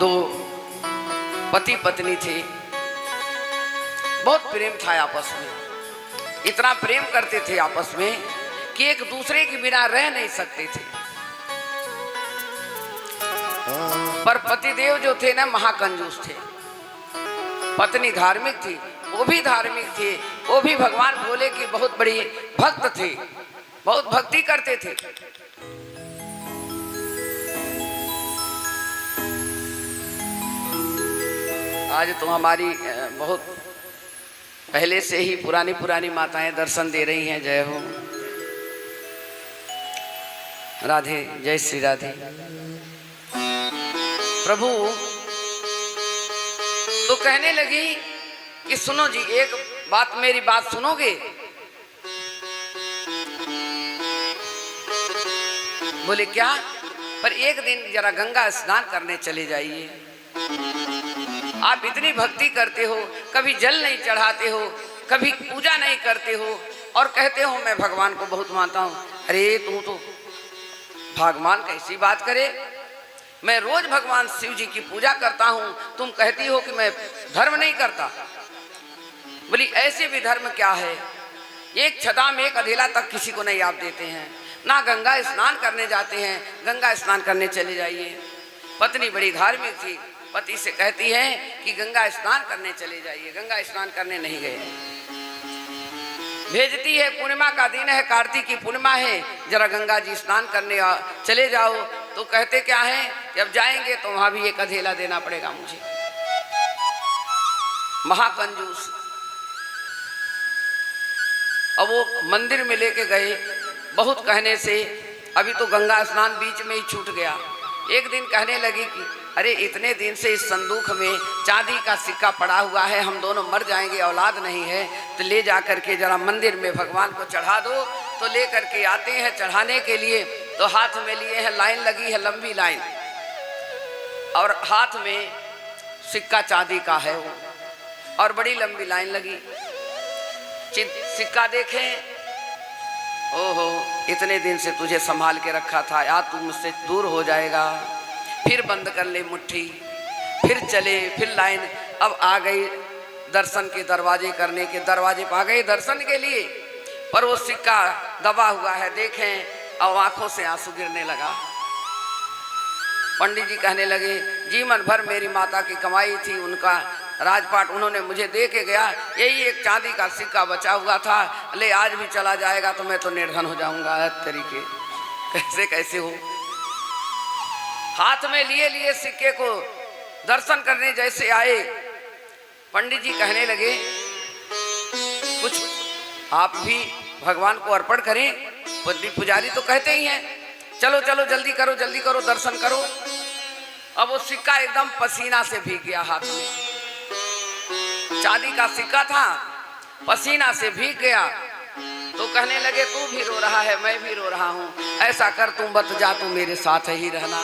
दो पति पत्नी थे, बहुत प्रेम था आपस में, इतना प्रेम करते थे आपस में कि एक दूसरे के बिना रह नहीं सकते थे। पर पतिदेव जो थे ना महाकंजूस थे, पत्नी धार्मिक थी, वो भी धार्मिक थे, वो भी भगवान भोले की बहुत बड़ी भक्त थे, बहुत भक्ति करते थे। आज तो हमारी बहुत पहले से ही पुरानी पुरानी माताएं दर्शन दे रही हैं। जय हो राधे, जय श्री राधे। प्रभु तो कहने लगी कि सुनो जी, एक बात, मेरी बात सुनोगे? बोले क्या? पर एक दिन जरा गंगा स्नान करने चले जाइए। आप इतनी भक्ति करते हो, कभी जल नहीं चढ़ाते हो, कभी पूजा नहीं करते हो और कहते हो मैं भगवान को बहुत मानता हूं। अरे तू तो भगवान कैसी बात करे, मैं रोज भगवान शिव जी की पूजा करता हूं, तुम कहती हो कि मैं धर्म नहीं करता। बोली ऐसे भी धर्म क्या है, एक छता में एक अधेला तक किसी को नहीं आप देते हैं, ना गंगा स्नान करने जाते हैं। गंगा स्नान करने चले जाइए। पत्नी बड़ी धार्मिक थी, पति से कहती है कि गंगा स्नान करने चले जाइए। गंगा स्नान करने नहीं गए, भेजती है, पूर्णिमा का दिन है, कार्तिक की पूर्णिमा है, जरा गंगा जी स्नान करने चले जाओ। तो कहते क्या है, जब जाएंगे तो वहां भी एक अधेला देना पड़ेगा मुझे। महाकंजूस। अब वो मंदिर में लेके गए, बहुत कहने से अभी तो गंगा स्नान बीच में ही छूट गया। एक दिन कहने लगी कि अरे इतने दिन से इस संदूक में चांदी का सिक्का पड़ा हुआ है, हम दोनों मर जाएंगे, औलाद नहीं है, तो ले जा करके जरा मंदिर में भगवान को चढ़ा दो। तो ले करके आते हैं चढ़ाने के लिए, तो हाथ में लिए हैं, लाइन लगी है, लंबी लाइन, और हाथ में सिक्का चांदी का है वो, और बड़ी लंबी लाइन लगी। सिक्का देखें, ओहो इतने दिन से तुझे संभाल के रखा था, यार तू मुझसे दूर हो जाएगा। फिर बंद कर ले मुट्ठी, फिर चले, फिर लाइन। अब आ गई दर्शन के दरवाजे करने के, दरवाजे पर आ गए दर्शन के लिए, पर वो सिक्का दबा हुआ है, देखें, और आंखों से आंसू गिरने लगा। पंडित जी कहने लगे जीवन भर मेरी माता की कमाई थी, उनका राजपाट उन्होंने मुझे दे के गया, यही एक चांदी का सिक्का बचा हुआ था, ले आज भी चला जाएगा तो मैं तो निर्धन हो जाऊंगा। तरीके कैसे कैसे हो। हाथ में लिए लिए सिक्के को दर्शन करने जैसे आए, पंडित जी कहने लगे कुछ आप भी भगवान को अर्पण करें। पुजारी तो कहते ही हैं चलो चलो जल्दी करो दर्शन करो। अब वो सिक्का एकदम पसीना से भीग गया, हाथ में चांदी का सिक्का था, पसीना से भीग गया। तो कहने लगे तू भी रो रहा है, मैं भी रो रहा हूँ, ऐसा कर तुम बत जा, तू मेरे साथ ही रहना।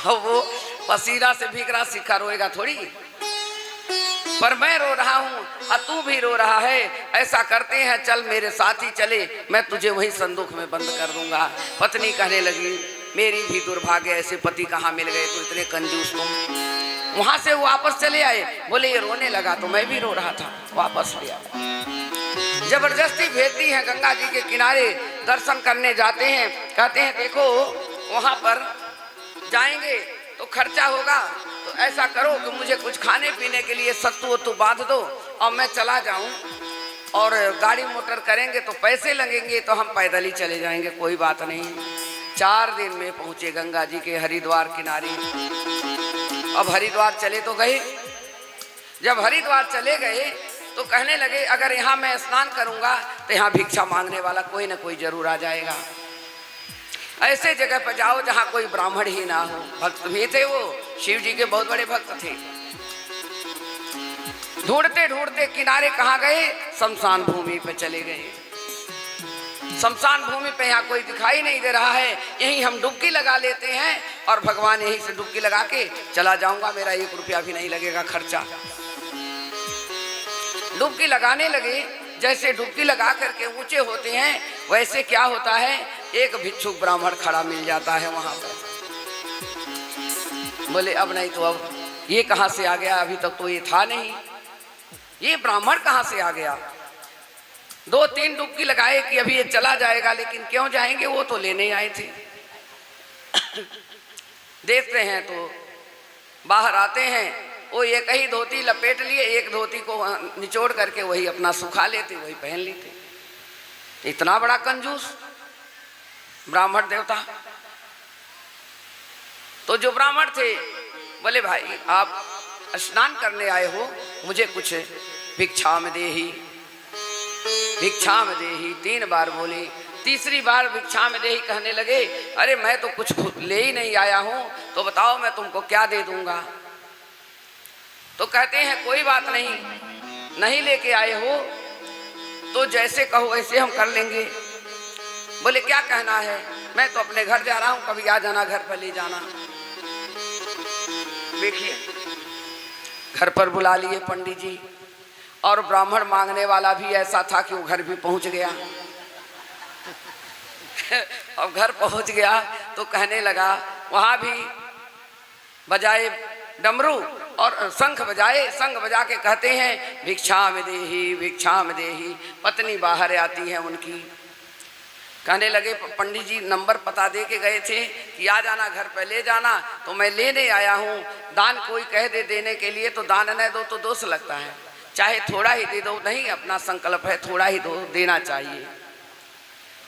अब वो पसीना से भीग रहा सिक्का रोएगा थोड़ी, पर मैं रो रहा हूँ और तू भी रो रहा है, ऐसा करते हैं चल मेरे साथ ही चले, मैं तुझे वही संदूक में बंद कर दूंगा। पत्नी कहने लगी मेरी भी दुर्भाग्य, ऐसे पति कहाँ मिल गए, तो इतने कंजूस तुम। वहां से वो वापस चले आए, बोले ये रोने लगा तो मैं भी रो रहा था, वापस ले आया। जबरदस्ती भेजती हैं गंगा जी के किनारे, दर्शन करने जाते हैं, कहते हैं देखो वहां पर जाएंगे तो खर्चा होगा, तो ऐसा करो कि मुझे कुछ खाने पीने के लिए सत्तू वत्तू बांध दो और मैं चला जाऊं, और गाड़ी मोटर करेंगे तो पैसे लगेंगे, तो हम पैदल ही चले जाएंगे, कोई बात नहीं। 4 दिन में पहुंचे गंगा जी के हरिद्वार किनारे। अब हरिद्वार चले तो गए, जब हरिद्वार चले गए तो कहने लगे अगर यहाँ मैं स्नान करूंगा तो यहाँ भिक्षा मांगने वाला कोई ना कोई जरूर आ जाएगा, ऐसे जगह पर जाओ जहाँ कोई ब्राह्मण ही ना हो। भक्त भी थे वो, शिव जी के बहुत बड़े भक्त थे। ढूंढते ढूंढते किनारे कहाँ गए, शमशान भूमि पे चले गए। शमशान भूमि पे यहाँ कोई दिखाई नहीं दे रहा है, यहीं हम डुबकी लगा लेते हैं और भगवान यहीं से डुबकी लगा के चला जाऊंगा, मेरा 1 रुपया भी नहीं लगेगा खर्चा। डुबकी लगाने लगे, जैसे डुबकी लगा करके ऊंचे होते हैं वैसे क्या होता है, एक भिक्षुक ब्राह्मण खड़ा मिल जाता है वहां पर। बोले अब नहीं तो अब ये कहाँ से आ गया, अभी तक तो ये था नहीं, ये ब्राह्मण कहाँ से आ गया। 2-3 डुबकी लगाए कि अभी ये चला जाएगा, लेकिन क्यों जाएंगे, वो तो लेने आए थे। देखते हैं तो बाहर आते हैं, वो एक ही धोती लपेट लिए, एक धोती को निचोड़ करके वही अपना सुखा लेते, वही पहन लेते। इतना बड़ा कंजूस ब्राह्मण देवता। तो जो ब्राह्मण थे बोले भाई आप स्नान करने आए हो, मुझे कुछ भिक्षाम देही, भिक्षाम देही 3 बार बोले। तीसरी बार भिक्षाम देही कहने लगे, अरे मैं तो कुछ ले ही नहीं आया हूँ, तो बताओ मैं तुमको क्या दे दूंगा। तो कहते हैं कोई बात नहीं, नहीं लेके आए हो तो जैसे कहो वैसे हम कर लेंगे। बोले क्या कहना है, मैं तो अपने घर जा रहा हूँ, कभी आ जाना घर पर ले जाना। देखिए घर पर बुला लिए पंडित जी, और ब्राह्मण मांगने वाला भी ऐसा था कि वो घर भी पहुंच गया। अब घर पहुंच गया तो कहने लगा, वहां भी बजाए डमरू और शंख बजाए, शंख बजा के कहते हैं भिक्षाम देही, भिक्षाम देही। पत्नी बाहर आती है उनकी, कहने लगे पंडित जी नंबर पता दे के गए थे कि आ जाना घर पे ले जाना, तो मैं लेने आया हूँ। दान कोई कह दे देने के लिए तो दान न दो तो दोष लगता है, चाहे थोड़ा ही दे दो, नहीं अपना संकल्प है थोड़ा ही दो देना चाहिए।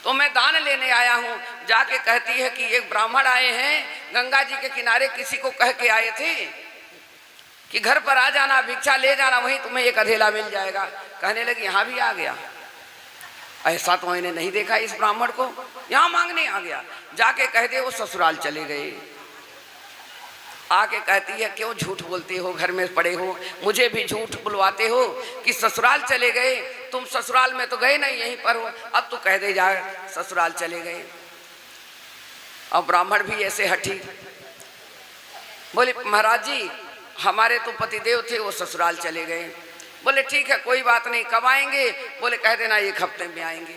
तो मैं दान लेने आया हूँ। जाके कहती है कि एक ब्राह्मण आए हैं गंगा जी के किनारे, किसी को कह के आए थे कि घर पर आ जाना, भिक्षा ले जाना, वहीं तुम्हें एक अधेला मिल जाएगा। कहने लगी यहाँ भी आ गया, ऐसा तो मैंने नहीं देखा इस ब्राह्मण को, यहाँ मांगने आ गया। जाके कह दे वो ससुराल चले गए। आके कहती है क्यों झूठ बोलते हो, घर में पड़े हो, मुझे भी झूठ बुलवाते हो कि ससुराल चले गए। तुम ससुराल में तो गए नहीं, यहीं पर हो, अब तो कह दे जा ससुराल चले गए। अब ब्राह्मण भी ऐसे हठी, बोले महाराज जी हमारे तो पतिदेव थे, वो ससुराल चले गए। बोले ठीक है कोई बात नहीं, कब आएंगे। बोले कह देना 1 हफ्ते में आएंगे।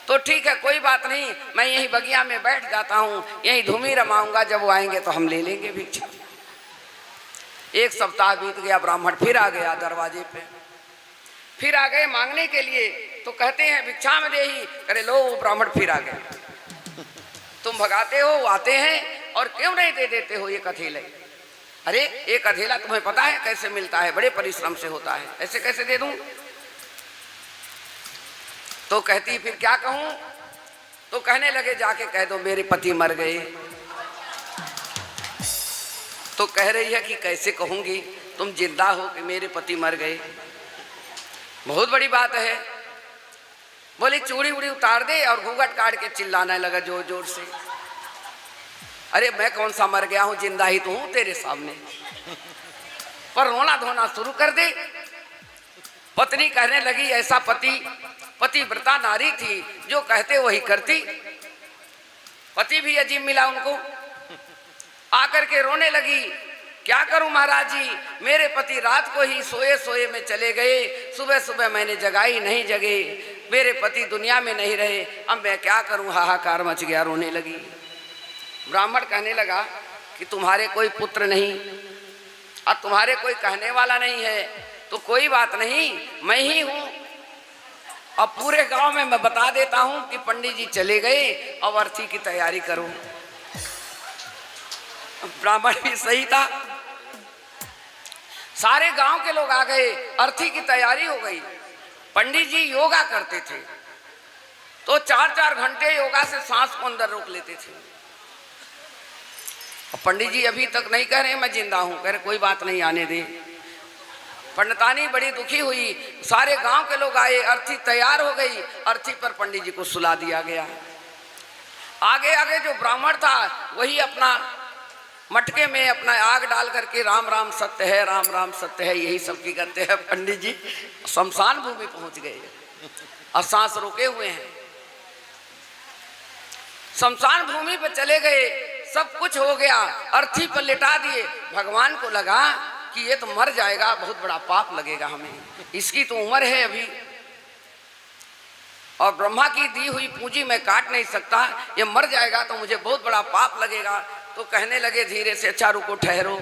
तो ठीक है कोई बात नहीं, मैं यहीं बगिया में बैठ जाता हूँ, यहीं धूमी रमाऊंगा, जब वो आएंगे तो हम ले लेंगे भिक्षा। 1 सप्ताह बीत गया, ब्राह्मण फिर आ गया दरवाजे पे, फिर आ गए मांगने के लिए। तो कहते हैं भिक्षा में दे ही, करे लो वो ब्राह्मण फिर आ गया। तुम भगाते हो, वो आते हैं, और क्यों नहीं दे देते हो 1 अधेला। अरे 1 अधेला तुम्हें पता है कैसे मिलता है, बड़े परिश्रम से होता है, ऐसे कैसे दे दूं। तो कहती फिर क्या कहूं। तो कहने लगे जाके कह दो मेरे पति मर गए। तो कह रही है कि कैसे कहूंगी, तुम जिंदा हो कि मेरे पति मर गए, बहुत बड़ी बात है। बोली चूड़ी उड़ी उतार दे, और घूंघट काट के चिल्लाने लगा जोर जोर से, अरे मैं कौन सा मर गया हूं, जिंदा ही तो हूं तेरे सामने, पर रोना धोना शुरू कर दे। पत्नी कहने लगी ऐसा पतिव्रता नारी थी, जो कहते वही करती। पति भी अजीब मिला उनको, आकर के रोने लगी, क्या करूं महाराज जी, मेरे पति रात को ही सोए सोए में चले गए, सुबह सुबह मैंने जगाई नहीं जगे, मेरे पति दुनिया में नहीं रहे, अब मैं क्या करूं, हाहाकार मच गया, रोने लगी। ब्राह्मण कहने लगा कि तुम्हारे कोई पुत्र नहीं और तुम्हारे कोई कहने वाला नहीं है, तो कोई बात नहीं, मैं ही हूं। अब पूरे गांव में मैं बता देता हूं कि पंडित जी चले गए, अब अर्थी की तैयारी करो। ब्राह्मण भी सही था, सारे गांव के लोग आ गए, अर्थी की तैयारी हो गई। पंडित जी योगा करते थे, तो 4-4 घंटे योगा से सांस को अंदर रोक लेते थे। पंडित जी अभी तक नहीं कह रहे मैं जिंदा हूं, कह रहे कोई बात नहीं, आने दे। पंडितानी बड़ी दुखी हुई, सारे गांव के लोग आए, अर्थी तैयार हो गई, अर्थी पर पंडित जी को सुला दिया गया। आगे आगे जो ब्राह्मण था वही अपना मटके में अपना आग डाल करके राम राम सत्य है, राम राम सत्य है, यही सब की करते हैं। पंडित जी शमशान भूमि पहुंच गए और सांस रोके हुए हैं, शमशान भूमि पर चले गए, सब कुछ हो गया, अर्थी पर लिटा दिए। भगवान को लगा कि ये तो मर जाएगा, बहुत बड़ा पाप लगेगा हमें, इसकी तो उम्र है अभी, और ब्रह्मा की दी हुई पूंजी मैं काट नहीं सकता, ये मर जाएगा तो मुझे बहुत बड़ा पाप लगेगा। तो कहने लगे धीरे से, अच्छा रुको ठहरो,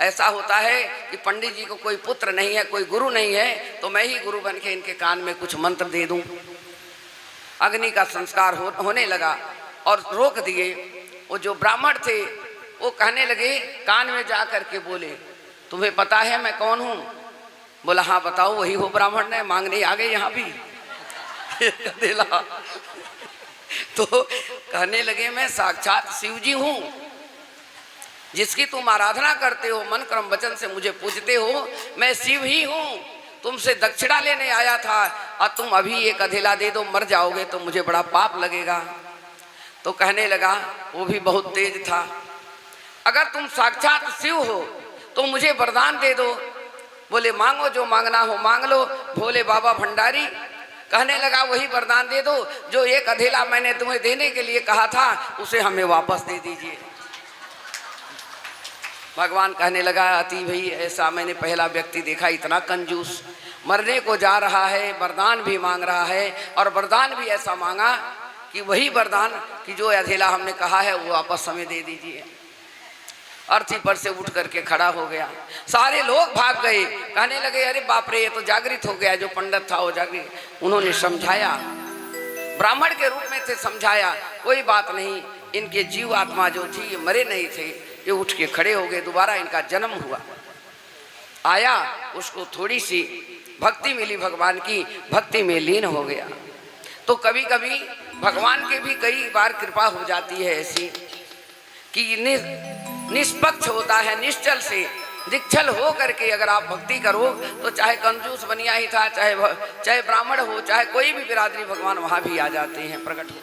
ऐसा होता है कि पंडित जी को कोई पुत्र नहीं है, कोई गुरु नहीं है, तो मैं ही गुरु बन के इनके कान में कुछ मंत्र दे दूं। अग्नि का संस्कार होने लगा और रोक दिए। वो जो ब्राह्मण थे वो कहने लगे, कान में जा करके बोले, तुम्हें पता है मैं कौन हूँ? बोला हाँ बताओ, वही हो ब्राह्मण ने, मांगने आ गए यहाँ भी। तो कहने लगे, मैं साक्षात शिव जी हूँ, जिसकी तुम आराधना करते हो, मन क्रम वचन से मुझे पूजते हो, मैं शिव ही हूँ। तुमसे दक्षिणा लेने आया था और तुम अभी एक अधेला दे दो, मर जाओगे तो मुझे बड़ा पाप लगेगा। तो कहने लगा, वो भी बहुत तेज था, अगर तुम साक्षात शिव हो तो मुझे वरदान दे दो। बोले मांगो, जो मांगना हो मांग लो भोले बाबा भंडारी। कहने लगा, वही वरदान दे दो जो एक अधेला मैंने तुम्हें देने के लिए कहा था, उसे हमें वापस दे दीजिए। भगवान कहने लगा, अति भाई ऐसा मैंने पहला व्यक्ति देखा, इतना कंजूस, मरने को जा रहा है, वरदान भी मांग रहा है, और वरदान भी ऐसा मांगा कि वही वरदान कि जो अधेला हमने कहा है वो वापस हमें दे दीजिए। अर्थी पर से उठ करके खड़ा हो गया, सारे लोग भाग गए, कहने लगे, अरे बाप रे, ये तो जागृत हो गया। जो पंडित था वो जागृत, उन्होंने समझाया, ब्राह्मण के रूप में थे, समझाया, कोई बात नहीं, इनके जीव आत्मा जो थी ये मरे नहीं थे, ये उठ के खड़े हो गए, दोबारा इनका जन्म हुआ। आया, उसको थोड़ी सी भक्ति मिली, भगवान की भक्ति में लीन हो गया। तो कभी कभी भगवान के भी कई बार कृपा हो जाती है ऐसी कि निष्पक्ष होता है, निश्चल से निश्चल हो करके अगर आप भक्ति करो तो चाहे कंजूस बनिया ही था, चाहे ब्राह्मण हो, चाहे कोई भी बिरादरी, भगवान वहाँ भी आ जाते हैं, प्रकट हो।